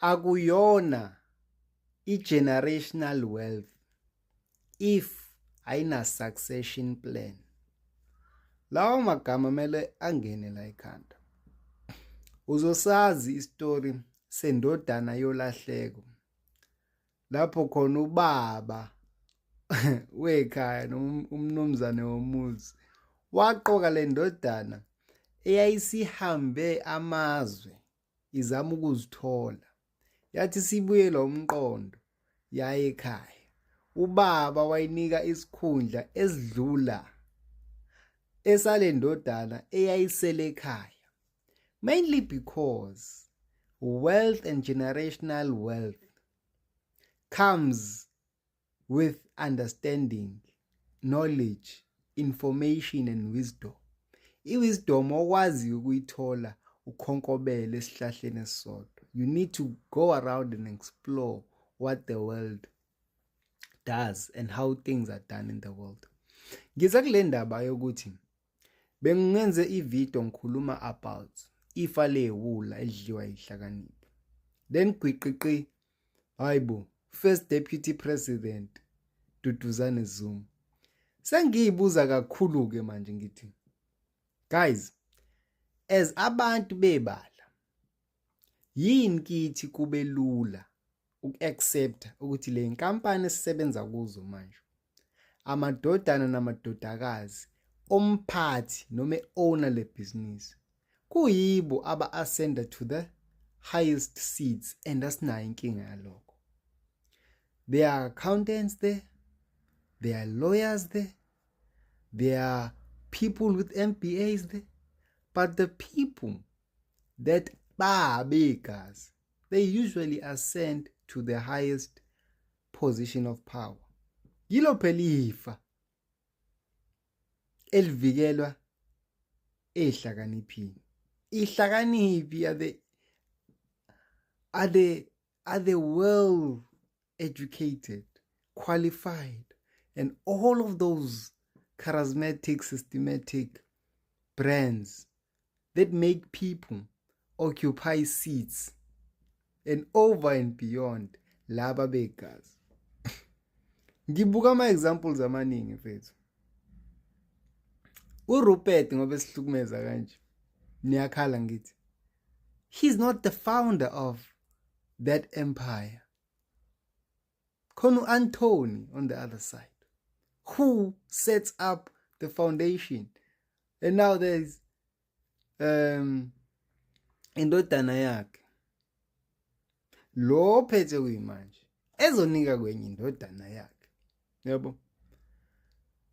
akuyona i-generational wealth if ayina succession plan. Lawo magama mele angene la ekhanda. Uzosazi isitori sendodana yolahleko lapho khona ubaba wekhaya umnumzane womuzi waqoka le ndodana eyayisihambe amazwe izama ukuzithola, yathi sibuyela umqondo yaye ekhaya. Ubaba wayinika isikhundla esidlula esale ndodana eyayisele ekhaya, mainly because wealth and generational wealth comes with understanding, knowledge, information and wisdom. I-wisdom okwazi ukuyithola ukhonkobele esihlahleni esisodwa. You need to go around and explore what the world does and how things are done in the world. Ngiza kule ndaba yokuthi bengenze ivideo ngikhuluma about ifa lewula elidliwa yihlakaniphi. Then gwiqiqi hayibo first deputy president Duduzane Zuma. Sengiyibuza kakhulu ke manje ngithi guys, as abantu bebala yini kithi kube lula uku-accept ukuthi le nkampani esisebenza kuzo manje amadodana namadodakazi omphathi noma owner le business kuyibo aba-ascenda to the highest seats and asinayo inkinga yalokho. There are accountants there, there are lawyers there, there are people with MBAs there, but the people that babegas, they usually ascend to the highest position of power. Yilo phela ifa elivikelwa ehlakaniphini. Ihlakaniphi are the well educated, qualified, and all of those charismatic, systematic brands that make people occupy seats and over and beyond laba begazi. Ngibuka ama-examples amaningi mfethu. uRupert ngoba esihlukumeza kanje niyakhala ngithi he's not the founder of that empire. Khona u-Anthony on the other side who sets up the foundation, and now there's indodana yakhe lo phethe kuyimanje ezonika kwenye indodana yakhe, yabo.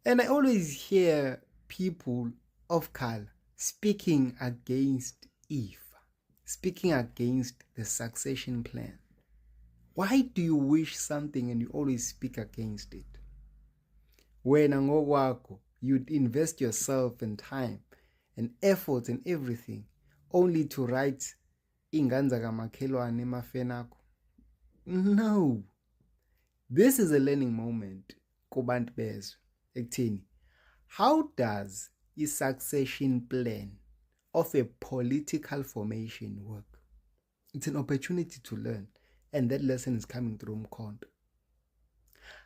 And I always hear people of color speaking against IFA, speaking against the succession plan. Why do you wish something and you always speak against it? Wena ngokwakho you'd invest yourself and time and effort and everything only to write inganza kamakhelwane emafenakho. No. This is a learning moment kubantu bezwe ekuthini how does a succession plan of a political formation work? It's an opportunity to learn, and that lesson is coming through Mkhonto.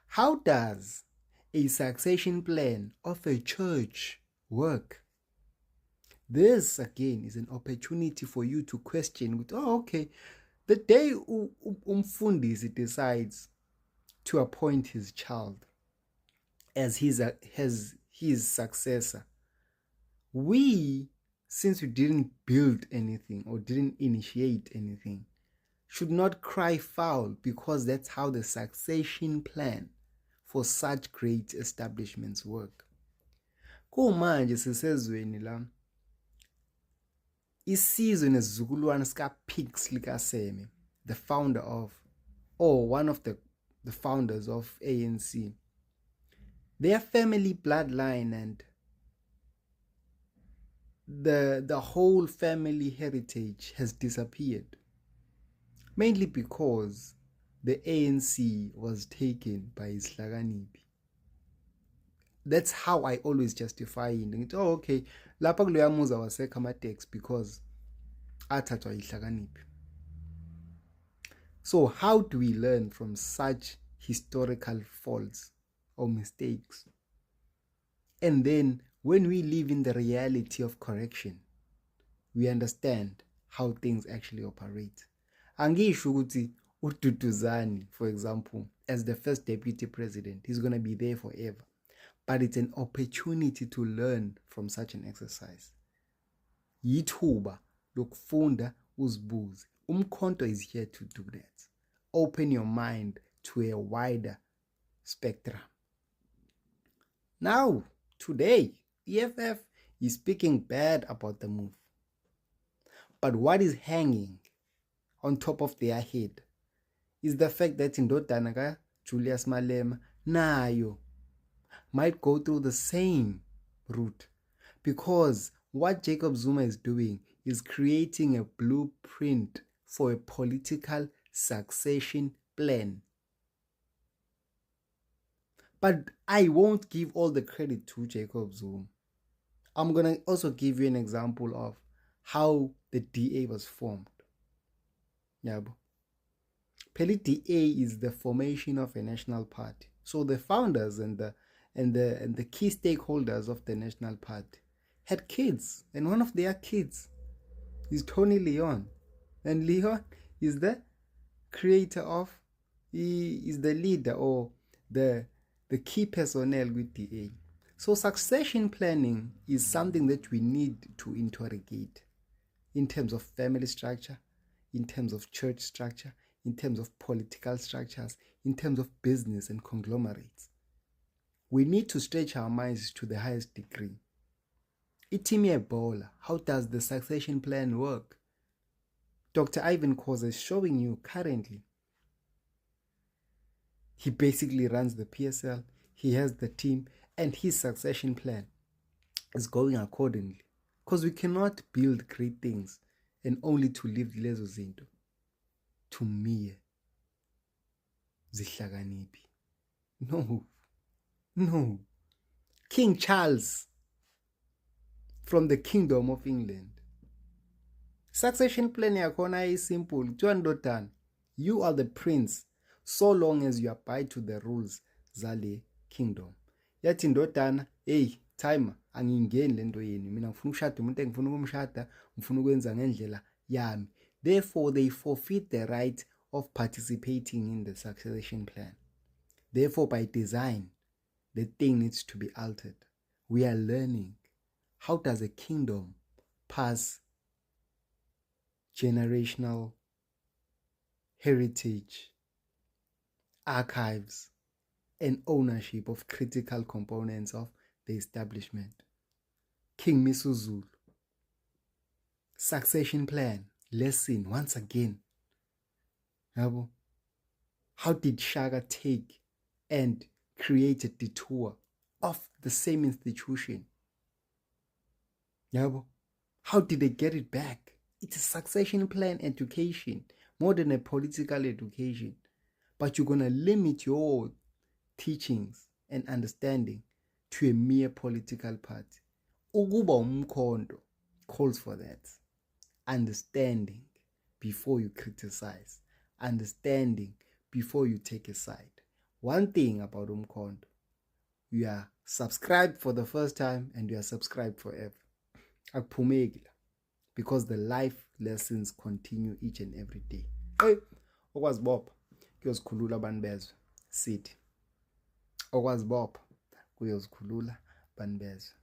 How does a succession plan of a church work? This again is an opportunity for you to question with, oh, okay, the day umfundisi decides to appoint his child as his successor, we, since we didn't build anything or didn't initiate anything, should not cry foul, because that's how the succession plan for such great establishments work. Kumanje sisezweni la isizwe nesizukulwane sikaPix likaseme, the founder of, or one of the founders of ANC. Their family bloodline and the whole family heritage has disappeared, mainly because the ANC was taken by Islakaniphi. That's how I always justify it. Oh, okay, lapha kuloya muzi awasekho ama-tax because athathwa yihlakaniphi. So how do we learn from such historical faults or mistakes? And then when we live in the reality of correction, we understand how things actually operate. Angisho ukuthi uDuduzane, for example, as the first deputy president, he's going to be there forever. But it's an opportunity to learn from such an exercise. Yithuba lokufunda uzibuze. Umkhonto is here to do that. Open your mind to a wider spectrum. Now, today, EFF is speaking bad about the move. But what is hanging on top of their head is the fact that indodana ka Julius Malema nayo might go through the same route, because what Jacob Zuma is doing is creating a blueprint for a political succession plan. But I won't give all the credit to Jacob Zuma. I'm going to also give you an example of how the DA was formed. Yabo. Peli DA is the formation of a national party. So the founders and the key stakeholders of the national party had kids, and one of their kids is Tony Leon, and Leon is the creator of, he is the leader or the key personnel with DA. So succession planning is something that we need to interrogate in terms of family structure, in terms of church structure, in terms of political structures, in terms of business and conglomerates. We need to stretch our minds to the highest degree. Itimi Ebola, how does the succession plan work? Dr. Ivan Khoza is showing you currently. He basically runs the PSL, he has the team, and his succession plan is going accordingly. Because we cannot build great things and only to leave lezo zinto to mere zihlakaniphi. No. King Charles from the Kingdom of England. Succession plan yakhona is simple. Ndodana, you are the prince so long as you abide to the rules zale kingdom. Yathi ndodana, hey, timer, angingeni lento yenu. Mina ngifuna ukushada umuntu engifuna ukumshada, ngifuna ukwenza ngendlela yami. Therefore, they forfeit the right of participating in the succession plan. Therefore, by design, the thing needs to be altered. We are learning, how does a kingdom pass generational heritage, archives, and ownership of critical components of the establishment. King Misuzulu. Succession plan. Lesson once again. How did Shaka take and create a detour of the same institution? How did they get it back? It's a succession plan education, more than a political education. But you're going to limit your teachings and understanding to a mere political party. Ukuba umkhonto calls for that. Understanding before you criticize. Understanding before you take a side. One thing about umkhonto, you are subscribed for the first time and you are subscribed forever. Akuphumeki, because the life lessons continue each and every day. Hey, okwazibopha kuyozikhulula abantu bezwe. Sithi okwazibopha kuyozikhulula abantu bezwe.